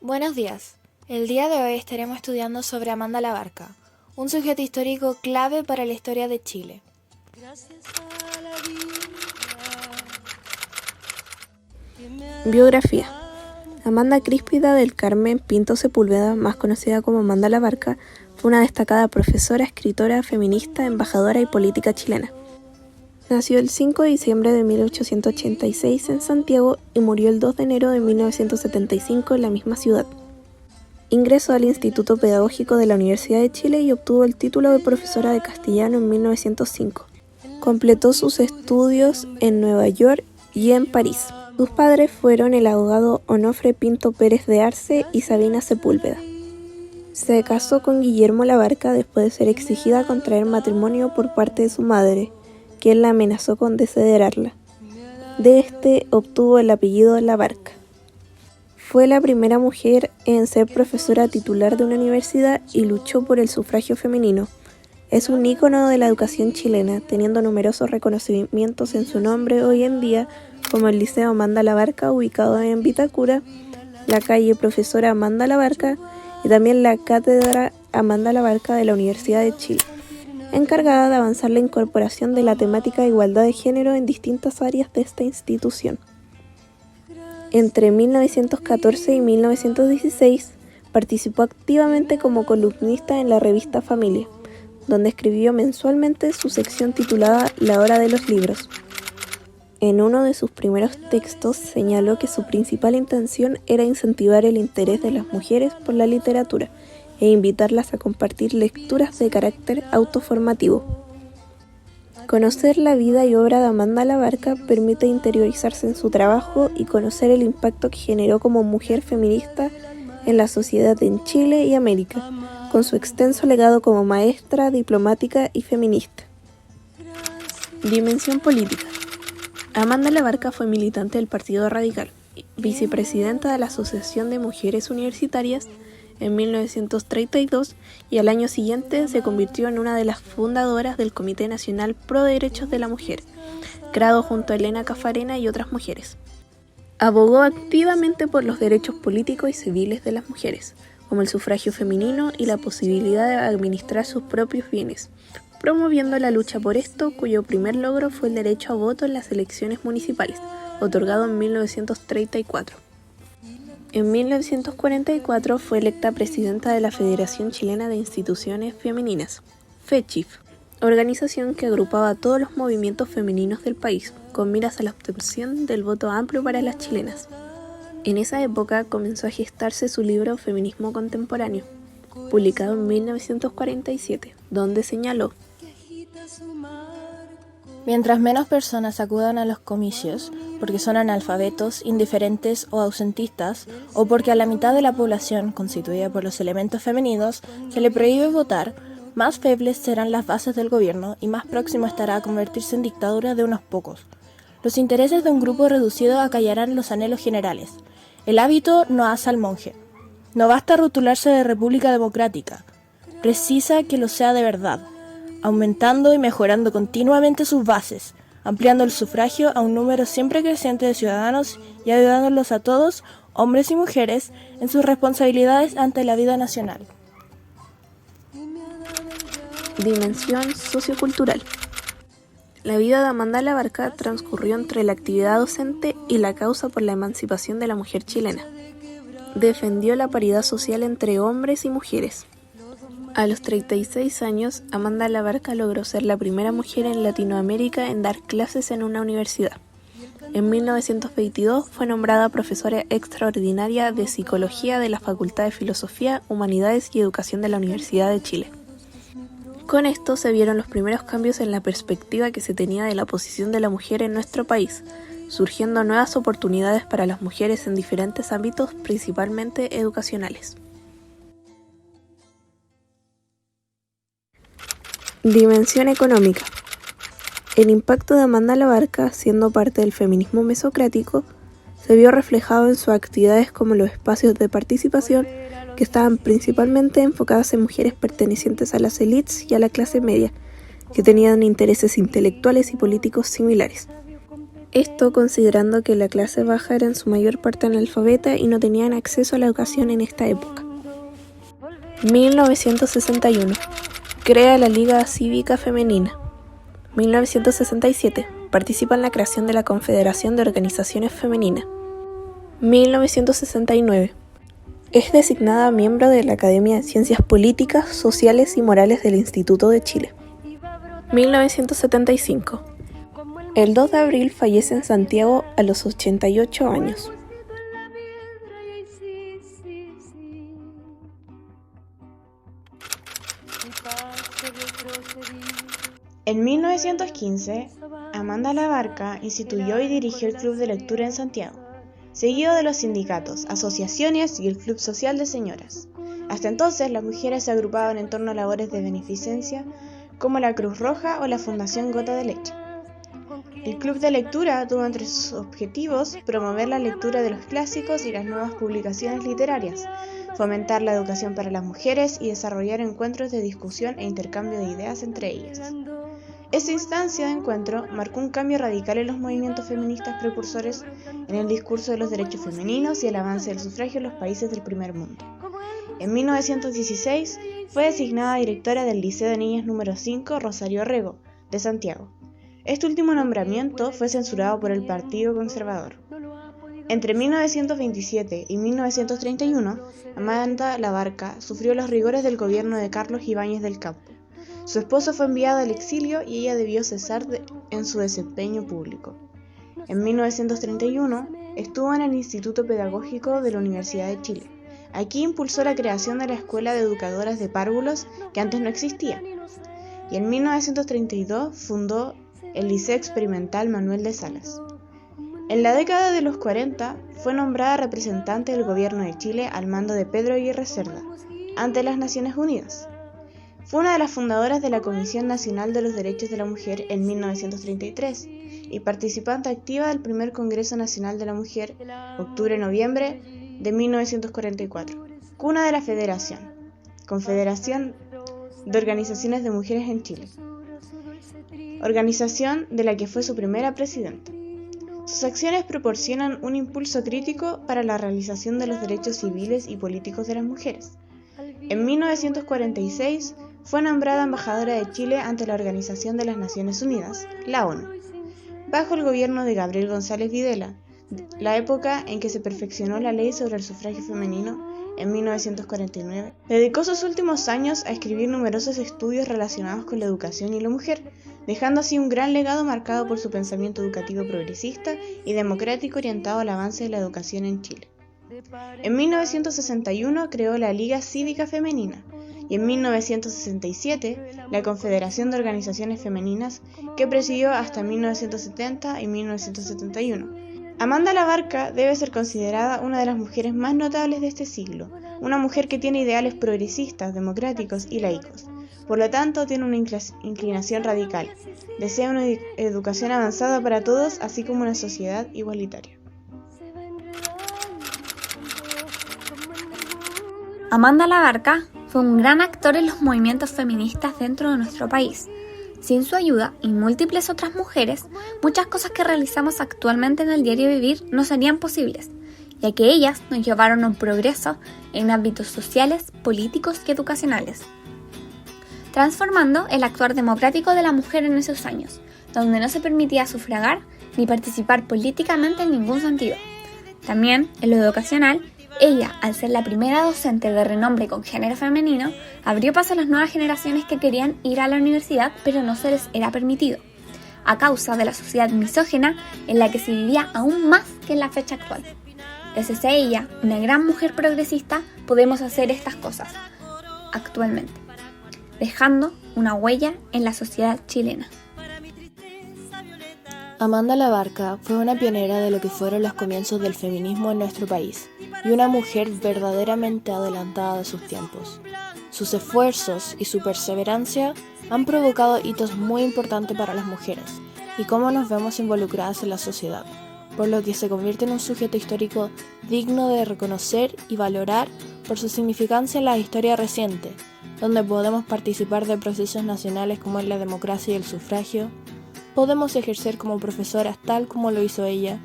Buenos días. El día de hoy estaremos estudiando sobre Amanda Labarca, un sujeto histórico clave para la historia de Chile. Biografía. Amanda Críspida del Carmen Pinto Sepúlveda, más conocida como Amanda Labarca, fue una destacada profesora, escritora, feminista, embajadora y política chilena. Nació el 5 de diciembre de 1886 en Santiago y murió el 2 de enero de 1975 en la misma ciudad. Ingresó al Instituto Pedagógico de la Universidad de Chile y obtuvo el título de profesora de castellano en 1905. Completó sus estudios en Nueva York y en París. Sus padres fueron el abogado Onofre Pinto Pérez de Arce y Sabina Sepúlveda. Se casó con Guillermo Labarca después de ser exigida a contraer matrimonio por parte de su madre, quien la amenazó con desheredarla. De este obtuvo el apellido Labarca. Fue la primera mujer en ser profesora titular de una universidad y luchó por el sufragio femenino. Es un ícono de la educación chilena, teniendo numerosos reconocimientos en su nombre hoy en día, como el Liceo Amanda Labarca, ubicado en Vitacura, la calle Profesora Amanda Labarca y también la Cátedra Amanda Labarca de la Universidad de Chile, encargada de avanzar la incorporación de la temática de igualdad de género en distintas áreas de esta institución. Entre 1914 y 1916 participó activamente como columnista en la revista Familia, donde escribió mensualmente su sección titulada La Hora de los Libros. En uno de sus primeros textos señaló que su principal intención era incentivar el interés de las mujeres por la literatura e invitarlas a compartir lecturas de carácter autoformativo. Conocer la vida y obra de Amanda Labarca permite interiorizarse en su trabajo y conocer el impacto que generó como mujer feminista en la sociedad en Chile y América, con su extenso legado como maestra, diplomática y feminista. Dimensión política. Amanda Labarca fue militante del Partido Radical, vicepresidenta de la Asociación de Mujeres Universitarias en 1932 y al año siguiente se convirtió en una de las fundadoras del Comité Nacional Pro Derechos de la Mujer, creado junto a Elena Cafarena y otras mujeres. Abogó activamente por los derechos políticos y civiles de las mujeres, como el sufragio femenino y la posibilidad de administrar sus propios bienes, promoviendo la lucha por esto, cuyo primer logro fue el derecho a voto en las elecciones municipales, otorgado en 1934. En 1944 fue electa presidenta de la Federación Chilena de Instituciones Femeninas, FECHIF, organización que agrupaba a todos los movimientos femeninos del país, con miras a la obtención del voto amplio para las chilenas. En esa época comenzó a gestarse su libro Feminismo Contemporáneo, publicado en 1947, donde señaló: Mientras menos personas acudan a los comicios, porque son analfabetos, indiferentes o ausentistas, o porque a la mitad de la población, constituida por los elementos femeninos, se le prohíbe votar, más febles serán las bases del gobierno y más próximo estará a convertirse en dictadura de unos pocos. Los intereses de un grupo reducido acallarán los anhelos generales. El hábito no asa al monje. No basta rotularse de república democrática. Precisa que lo sea de verdad, aumentando y mejorando continuamente sus bases, ampliando el sufragio a un número siempre creciente de ciudadanos y ayudándolos a todos, hombres y mujeres, en sus responsabilidades ante la vida nacional. Dimensión sociocultural. La vida de Amanda Labarca transcurrió entre la actividad docente y la causa por la emancipación de la mujer chilena. Defendió la paridad social entre hombres y mujeres. A los 36 años, Amanda Labarca logró ser la primera mujer en Latinoamérica en dar clases en una universidad. En 1922 fue nombrada profesora extraordinaria de Psicología de la Facultad de Filosofía, Humanidades y Educación de la Universidad de Chile. Con esto se vieron los primeros cambios en la perspectiva que se tenía de la posición de la mujer en nuestro país, surgiendo nuevas oportunidades para las mujeres en diferentes ámbitos, principalmente educacionales. Dimensión económica. El impacto de Amanda Labarca, siendo parte del feminismo mesocrático, se vio reflejado en sus actividades como los espacios de participación, que estaban principalmente enfocadas en mujeres pertenecientes a las élites y a la clase media, que tenían intereses intelectuales y políticos similares. Esto considerando que la clase baja era en su mayor parte analfabeta y no tenían acceso a la educación en esta época. 1961. Crea la Liga Cívica Femenina. 1967. Participa en la creación de la Confederación de Organizaciones Femeninas. 1969. Es designada miembro de la Academia de Ciencias Políticas, Sociales y Morales del Instituto de Chile. 1975. El 2 de abril fallece en Santiago a los 88 años. En 1915, Amanda Labarca instituyó y dirigió el Club de Lectura en Santiago, seguido de los sindicatos, asociaciones y el Club Social de Señoras. Hasta entonces, las mujeres se agrupaban en torno a labores de beneficencia como la Cruz Roja o la Fundación Gota de Leche. El Club de Lectura tuvo entre sus objetivos promover la lectura de los clásicos y las nuevas publicaciones literarias, fomentar la educación para las mujeres y desarrollar encuentros de discusión e intercambio de ideas entre ellas. Esta instancia de encuentro marcó un cambio radical en los movimientos feministas precursores en el discurso de los derechos femeninos y el avance del sufragio en los países del primer mundo. En 1916 fue designada directora del Liceo de Niñas número 5 Rosario Rego, de Santiago. Este último nombramiento fue censurado por el Partido Conservador. Entre 1927 y 1931, Amanda Labarca sufrió los rigores del gobierno de Carlos Ibáñez del Campo. Su esposo fue enviado al exilio y ella debió cesar en su desempeño público. En 1931 estuvo en el Instituto Pedagógico de la Universidad de Chile. Aquí impulsó la creación de la Escuela de Educadoras de Párvulos, que antes no existía. Y en 1932 fundó el Liceo Experimental Manuel de Salas. En la década de los 40 fue nombrada representante del gobierno de Chile al mando de Pedro Aguirre Cerda, ante las Naciones Unidas. Fue una de las fundadoras de la Comisión Nacional de los Derechos de la Mujer en 1933 y participante activa del primer Congreso Nacional de la Mujer, octubre-noviembre de 1944, cuna de la Federación, Confederación de Organizaciones de Mujeres en Chile, organización de la que fue su primera presidenta. Sus acciones proporcionan un impulso crítico para la realización de los derechos civiles y políticos de las mujeres. En 1946 fue nombrada embajadora de Chile ante la Organización de las Naciones Unidas, la ONU, bajo el gobierno de Gabriel González Videla, la época en que se perfeccionó la ley sobre el sufragio femenino en 1949. Dedicó sus últimos años a escribir numerosos estudios relacionados con la educación y la mujer, dejando así un gran legado marcado por su pensamiento educativo progresista y democrático orientado al avance de la educación en Chile. En 1961 creó la Liga Cívica Femenina y en 1967 la Confederación de Organizaciones Femeninas, que presidió hasta 1970 y 1971. Amanda Labarca debe ser considerada una de las mujeres más notables de este siglo, una mujer que tiene ideales progresistas, democráticos y laicos. Por lo tanto, tiene una inclinación radical. Desea una educación avanzada para todos, así como una sociedad igualitaria. Amanda Labarca fue un gran actor en los movimientos feministas dentro de nuestro país. Sin su ayuda y múltiples otras mujeres, muchas cosas que realizamos actualmente en el diario vivir no serían posibles, ya que ellas nos llevaron a un progreso en ámbitos sociales, políticos y educacionales, transformando el actuar democrático de la mujer en esos años, donde no se permitía sufragar ni participar políticamente en ningún sentido. También, en lo educacional, ella, al ser la primera docente de renombre con género femenino, abrió paso a las nuevas generaciones que querían ir a la universidad, pero no se les era permitido, a causa de la sociedad misógina en la que se vivía aún más que en la fecha actual. Gracias a ella, una gran mujer progresista, podemos hacer estas cosas actualmente, dejando una huella en la sociedad chilena. Amanda Labarca fue una pionera de lo que fueron los comienzos del feminismo en nuestro país y una mujer verdaderamente adelantada de sus tiempos. Sus esfuerzos y su perseverancia han provocado hitos muy importantes para las mujeres y cómo nos vemos involucradas en la sociedad, por lo que se convierte en un sujeto histórico digno de reconocer y valorar por su significancia en la historia reciente, donde podemos participar de procesos nacionales como es la democracia y el sufragio, Podemos ejercer como profesoras tal como lo hizo ella.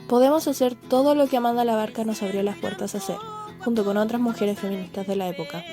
Podemos hacer todo lo que Amanda Labarca nos abrió las puertas a hacer, junto con otras mujeres feministas de la época.